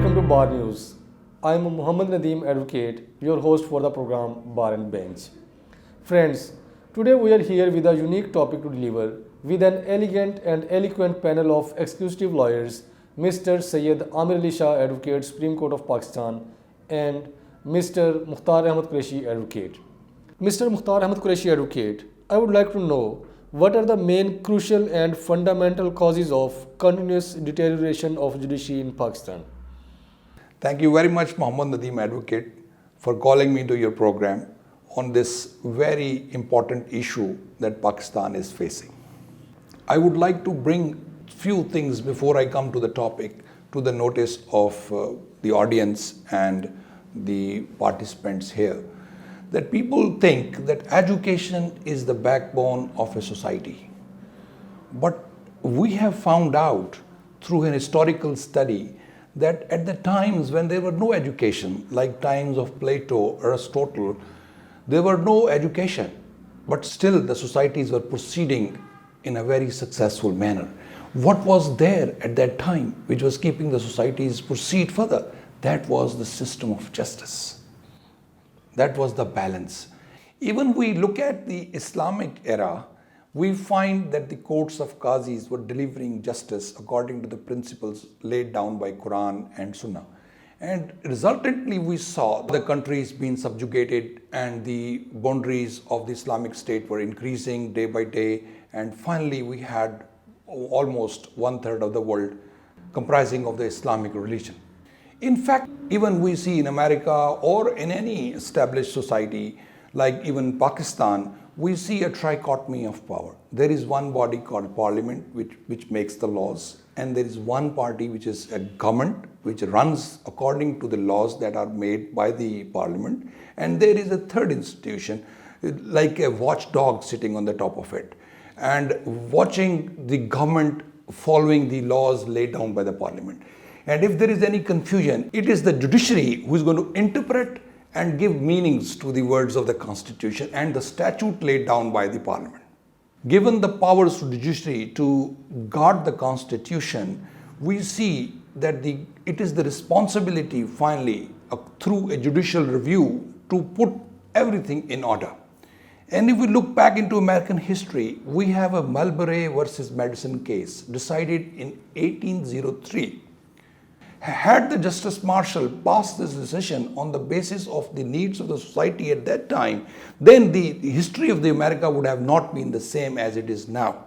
welcome to Bar News. I am Muhammad Nadeem Advocate, your host for the program Bar and Bench. Friends, today we are here with a unique topic to deliver with an elegant and eloquent panel of exclusive lawyers, Mr. Syed Amir Ali Shah Advocate, Supreme Court of Pakistan, and Mr. Mukhtar Ahmed Qureshi Advocate. Mr. Mukhtar Ahmed Qureshi Advocate, I would like to know what are the main crucial and fundamental causes of continuous deterioration of judiciary in Pakistan? Thank you very much, Muhammad Nadeem Advocate, for calling me to your program on this very important issue that Pakistan is facing. I would like to bring few things before I come to the topic to the notice of the audience and the participants here. That people think that education is the backbone of a society. But we have found out through an historical study that at the times when there were no education, like times of Plato, Aristotle, there were no education, but still the societies were proceeding in a very successful manner. What was there at that time which was keeping the societies proceed further? That was the system of justice. That was the balance. Even we look at the Islamic era, we find that the courts of Qazis were delivering justice according to the principles laid down by Quran and Sunnah. And resultantly, we saw the countries being subjugated and the boundaries of the Islamic State were increasing day by day. And finally, we had almost 1/3 of the world comprising of the Islamic religion. In fact, even we see in America or in any established society, like even Pakistan, we see a trichotomy of power. There is one body called Parliament, which makes the laws, and there is one party which is a government, which runs according to the laws that are made by the Parliament, and there is a third institution, like a watchdog sitting on the top of it, and watching the government following the laws laid down by the Parliament. And if there is any confusion, it is the judiciary who is going to interpret and give meanings to the words of the Constitution and the statute laid down by the Parliament. Given the powers to the judiciary to guard the Constitution, we see that it is the responsibility finally through a judicial review to put everything in order. And if we look back into American history, we have a Marbury versus Madison case decided in 1803. Had the Justice Marshall passed this decision on the basis of the needs of the society at that time, then the history of the America would have not been the same as it is now.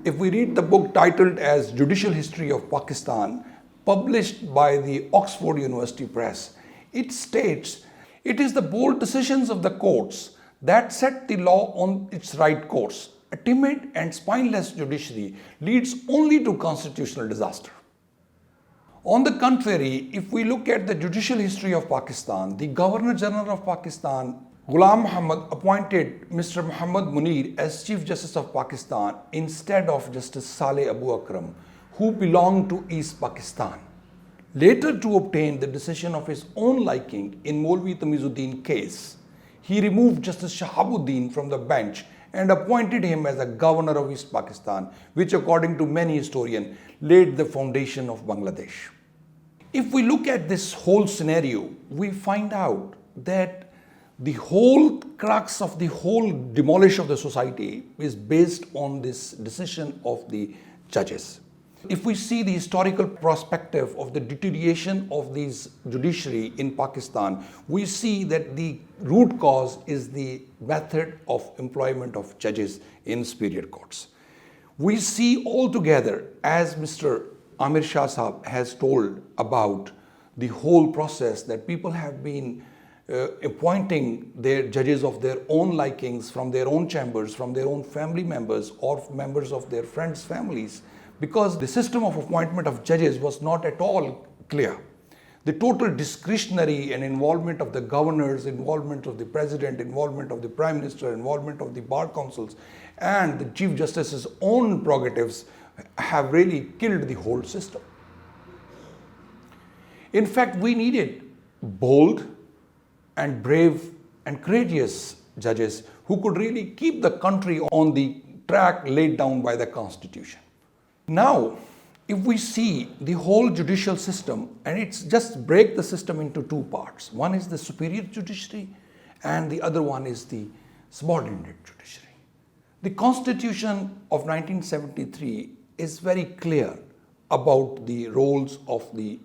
If we read the book titled as Judicial History of Pakistan, published by the Oxford University Press, it states, it is the bold decisions of the courts that set the law on its right course. A timid and spineless judiciary leads only to constitutional disaster. On the contrary, if we look at the judicial history of Pakistan, the Governor General of Pakistan, Ghulam Muhammad, appointed Mr. Muhammad Munir as Chief Justice of Pakistan instead of Justice Saleh Abu Akram, who belonged to East Pakistan. Later, to obtain the decision of his own liking in Maulvi Tamizuddin case, he removed Justice Shahabuddin from the bench and appointed him as a governor of East Pakistan, which according to many historians laid the foundation of Bangladesh. If we look at this whole scenario, we find out that the whole crux of the whole demolish of the society is based on this decision of the judges. If we see the historical perspective of the deterioration of these judiciary in Pakistan, we see that the root cause is the method of employment of judges in superior courts. We see altogether, as Mr. Amir Shah Sahab has told about the whole process, that people have been appointing their judges of their own likings from their own chambers, from their own family members or members of their friends' families, because the system of appointment of judges was not at all clear. The total discretionary and involvement of the governors, involvement of the president, involvement of the prime minister, involvement of the bar councils and the chief justice's own prerogatives have really killed the whole system. In fact, we needed bold and brave and courageous judges who could really keep the country on the track laid down by the Constitution. Now, if we see the whole judicial system, and it's just break the system into two parts. One is the superior judiciary and the other one is the subordinate judiciary. The Constitution of 1973 is very clear about the roles of the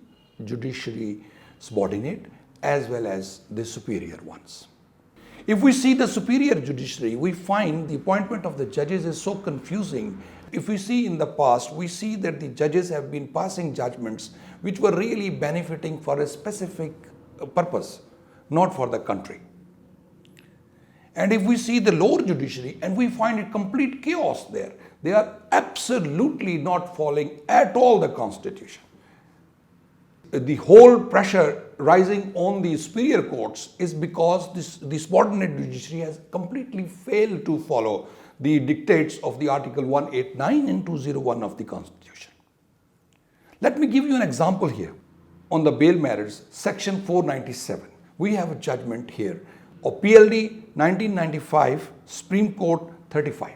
judiciary subordinate as well as the superior ones. If we see the superior judiciary, we find the appointment of the judges is so confusing. If we see in the past, we see that the judges have been passing judgments which were really benefiting for a specific purpose, not for the country. And if we see the lower judiciary, and we find it complete chaos there, they are absolutely not following at all the Constitution. The whole pressure rising on the superior courts is because the subordinate judiciary has completely failed to follow the dictates of the Article 189 and 201 of the Constitution. Let me give you an example here. On the bail matters, Section 497, we have a judgment here of PLD 1995, Supreme Court 35,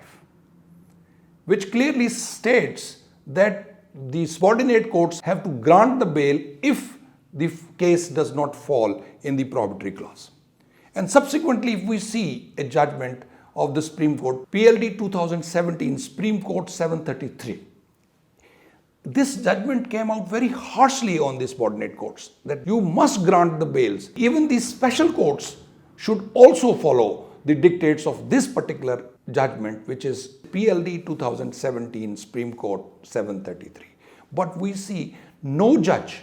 which clearly states that the subordinate courts have to grant the bail if the case does not fall in the probatory clause. And subsequently, if we see a judgment of the Supreme Court, PLD 2017, Supreme Court 733, this judgment came out very harshly on the subordinate courts, that you must grant the bails. Even these special courts should also follow the dictates of this particular judgment, which is PLD 2017, Supreme Court 733. But we see no judge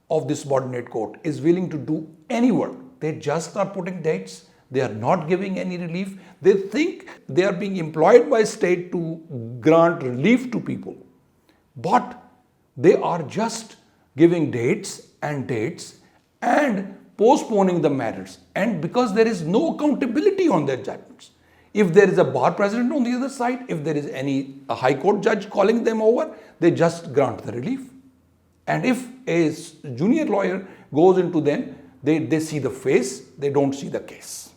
of the subordinate court is willing to do any work. They just are putting dates. They are not giving any relief. They think they are being employed by state to grant relief to people. But they are just giving dates and postponing the matters. And because there is no accountability on their judgments. If there is a bar president on the other side, if there is a high court judge calling them over, they just grant the relief. And if a junior lawyer goes into them, they see the face, they don't see the case.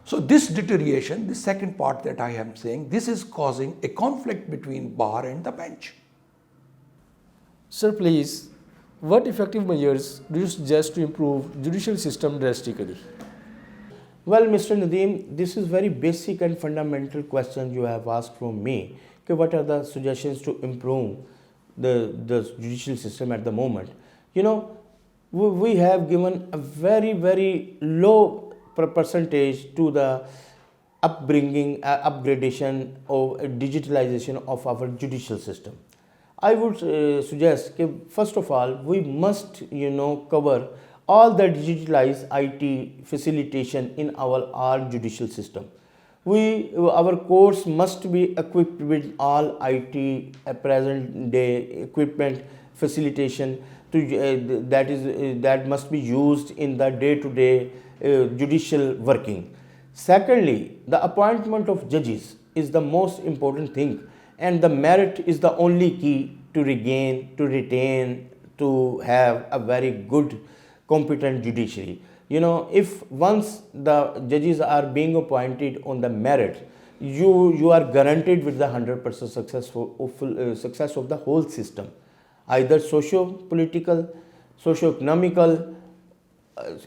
So this deterioration, the second part that I am saying, this is causing a conflict between bar and the bench. Sir, please, what effective measures do you suggest to improve judicial system drastically? Well, Mr. Nadeem, this is very basic and fundamental question you have asked from me. Okay, what are the suggestions to improve the judicial system at the moment? You know, we have given a very, very low percentage to the upgradation or digitalization of our judicial system. I would suggest that first of all, we must, cover all the digitalized IT facilitation in our judicial system. Our courts must be equipped with all IT present day equipment facilitation that must be used in the day-to-day judicial working. Secondly, the appointment of judges is the most important thing, and the merit is the only key to retain, to have a very good, competent judiciary. If once the judges are being appointed on the merit, you are guaranteed with the 100% success of the whole system, either socio-political, socio-economical,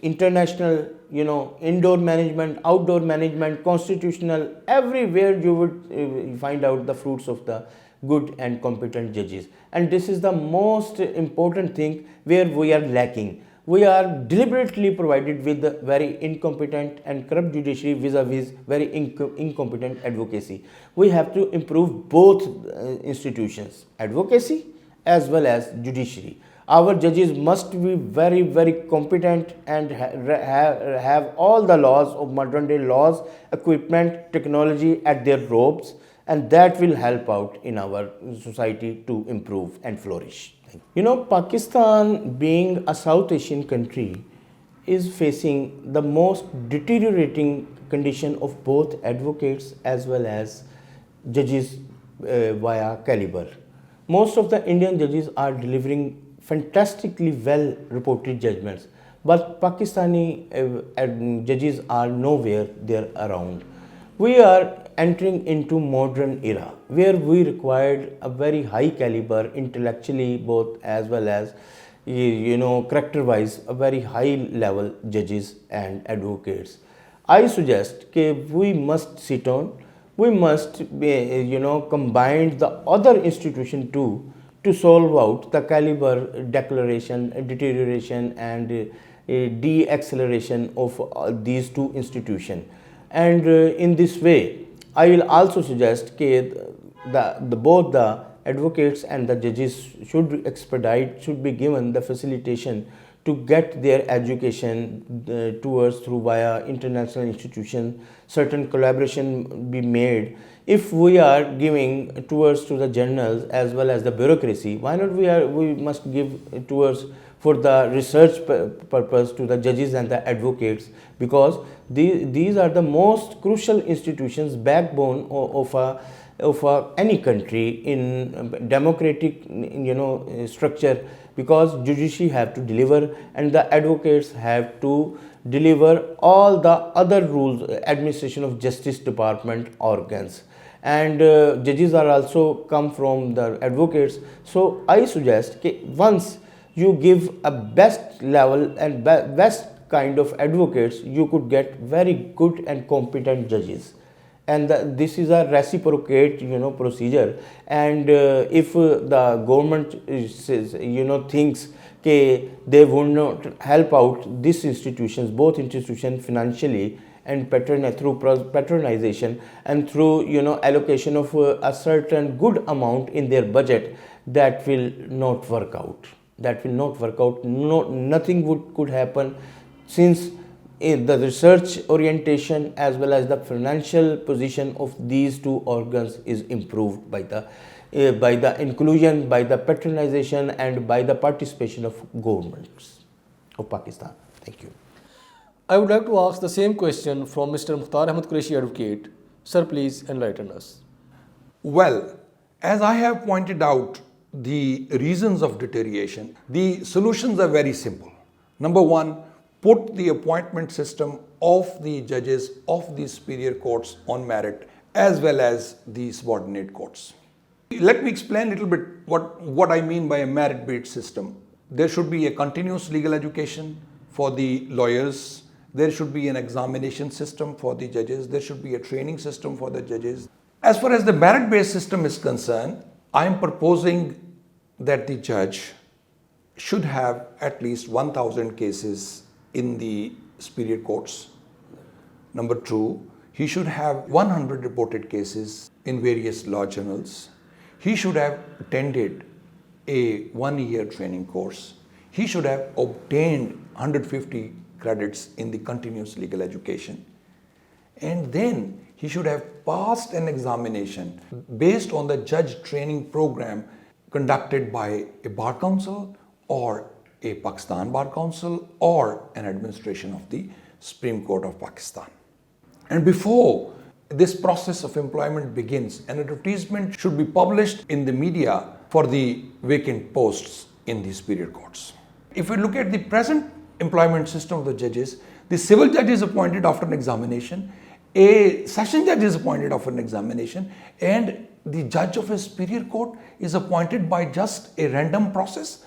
international, indoor management, outdoor management, constitutional, everywhere you would find out the fruits of the good and competent judges. And this is the most important thing where we are lacking. We are deliberately provided with a very incompetent and corrupt judiciary vis-a-vis very incompetent advocacy. We have to improve both institutions, advocacy as well as judiciary. Our judges must be very, very competent and have all the laws of modern day laws, equipment, technology at their robes, and that will help out in our society to improve and flourish. Pakistan, being a South Asian country, is facing the most deteriorating condition of both advocates as well as judges via caliber. Most of the Indian judges are delivering fantastically well reported judgments, but Pakistani judges are nowhere there around. We are entering into modern era where we required a very high caliber intellectually both as well as character wise a very high level judges and advocates. I suggest that we must sit on, we must be, combine the other institution too to solve out the caliber declaration, deterioration and de-acceleration of these two institutions. And in this way, I will also suggest that both the advocates and the judges should be given the facilitation to get their education towards through via international institutions, certain collaboration be made. If we are giving towards to the journals as well as the bureaucracy, why not we must give towards for the research purpose to the judges and the advocates, because these are the most crucial institutions, backbone of any country in democratic structure, because judiciary have to deliver and the advocates have to deliver all the other rules, administration of justice department organs, and judges are also come from the advocates. So I suggest once you give a best level and best kind of advocates, you could get very good and competent judges, and this is a reciprocate procedure. And if the government says, thinks they would not help out these institutions, both institutions financially and through patronization and through allocation of a certain good amount in their budget, that will not work out. Nothing could happen, since the research orientation as well as the financial position of these two organs is improved by the inclusion, by the patronization and by the participation of governments of Pakistan. Thank you. I would like to ask the same question from Mr. Mukhtar Ahmed Qureshi, advocate. Sir, please enlighten us. Well, as I have pointed out the reasons of deterioration, the solutions are very simple. Number one, put the appointment system of the judges of the superior courts on merit as well as the subordinate courts. Let me explain a little bit what I mean by a merit-based system. There should be a continuous legal education for the lawyers. There should be an examination system for the judges. There should be a training system for the judges. As far as the merit-based system is concerned, I am proposing that the judge should have at least 1,000 cases in the superior courts. Number two, he should have 100 reported cases in various law journals. He should have attended a 1-year training course. He should have obtained 150 credits in the continuous legal education. And then he should have passed an examination based on the judge training program conducted by a bar council or a Pakistan Bar Council or an administration of the Supreme Court of Pakistan. And before this process of employment begins, an advertisement should be published in the media for the vacant posts in the superior courts. If we look at the present employment system of the judges, the civil judge is appointed after an examination, a session judge is appointed after an examination, and the judge of a superior court is appointed by just a random process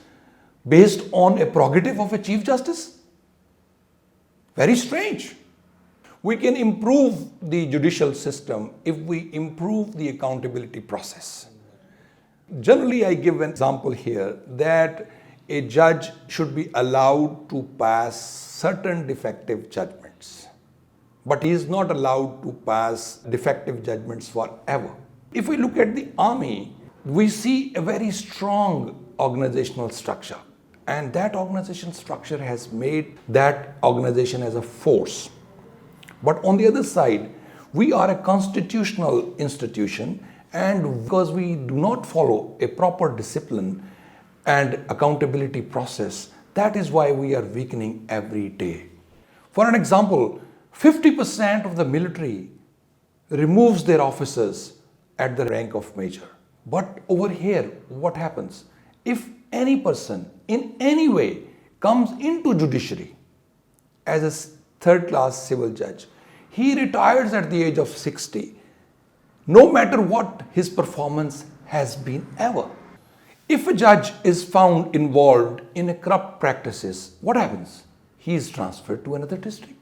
based on a prerogative of a chief justice. Very strange. We can improve the judicial system if we improve the accountability process. Generally, I give an example here that a judge should be allowed to pass certain defective judgments, but he is not allowed to pass defective judgments forever. If we look at the army, we see a very strong organizational structure, and that organizational structure has made that organization as a force. But on the other side, we are a constitutional institution, and because we do not follow a proper discipline and accountability process, that is why we are weakening every day. For an example, 50% of the military removes their officers at the rank of major. But over here, what happens? If any person in any way comes into judiciary as a third-class civil judge, he retires at the age of 60, no matter what his performance has been ever. If a judge is found involved in a corrupt practices, what happens? He is transferred to another district,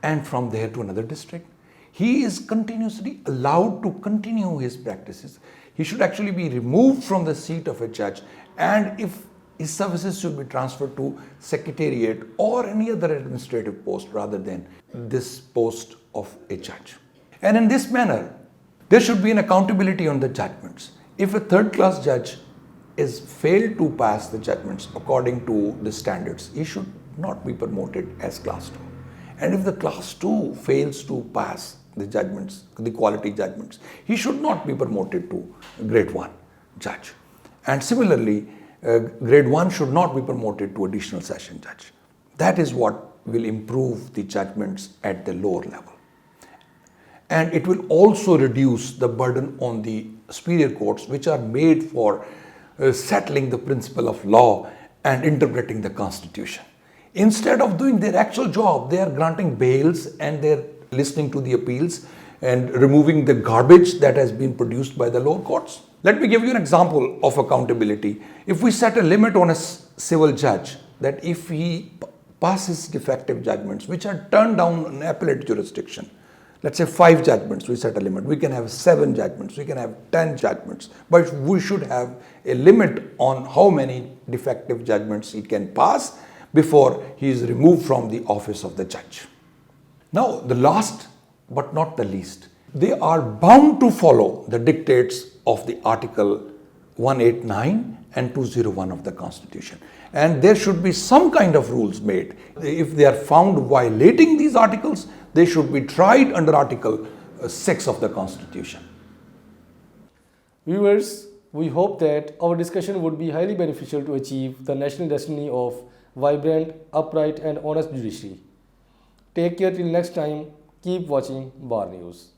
and from there to another district. He is continuously allowed to continue his practices. He should actually be removed from the seat of a judge, and if his services should be transferred to secretariat or any other administrative post rather than this post of a judge. And in this manner, there should be an accountability on the judgments. If a third-class judge is failed to pass the judgments according to the standards, he should not be promoted as class 2. And if the class 2 fails to pass the judgments, the quality judgments, he should not be promoted to grade 1 judge. And similarly, grade 1 should not be promoted to additional session judge. That is what will improve the judgments at the lower level. And it will also reduce the burden on the superior courts, which are made for settling the principle of law and interpreting the constitution. Instead of doing their actual job, they are granting bails and they're listening to the appeals and removing the garbage that has been produced by the lower courts. Let me give you an example of accountability. If we set a limit on a civil judge that if he passes defective judgments which are turned down in appellate jurisdiction, let's say 5 judgments, we set a limit. We can have 7 judgments, we can have 10 judgments, but we should have a limit on how many defective judgments he can pass before he is removed from the office of the judge. Now, the last but not the least, they are bound to follow the dictates of the Article 189 and 201 of the Constitution. And there should be some kind of rules made. If they are found violating these articles, they should be tried under Article 6 of the Constitution. Viewers, we hope that our discussion would be highly beneficial to achieve the national destiny of vibrant, upright and honest judiciary. Take care till next time. Keep watching Bar News.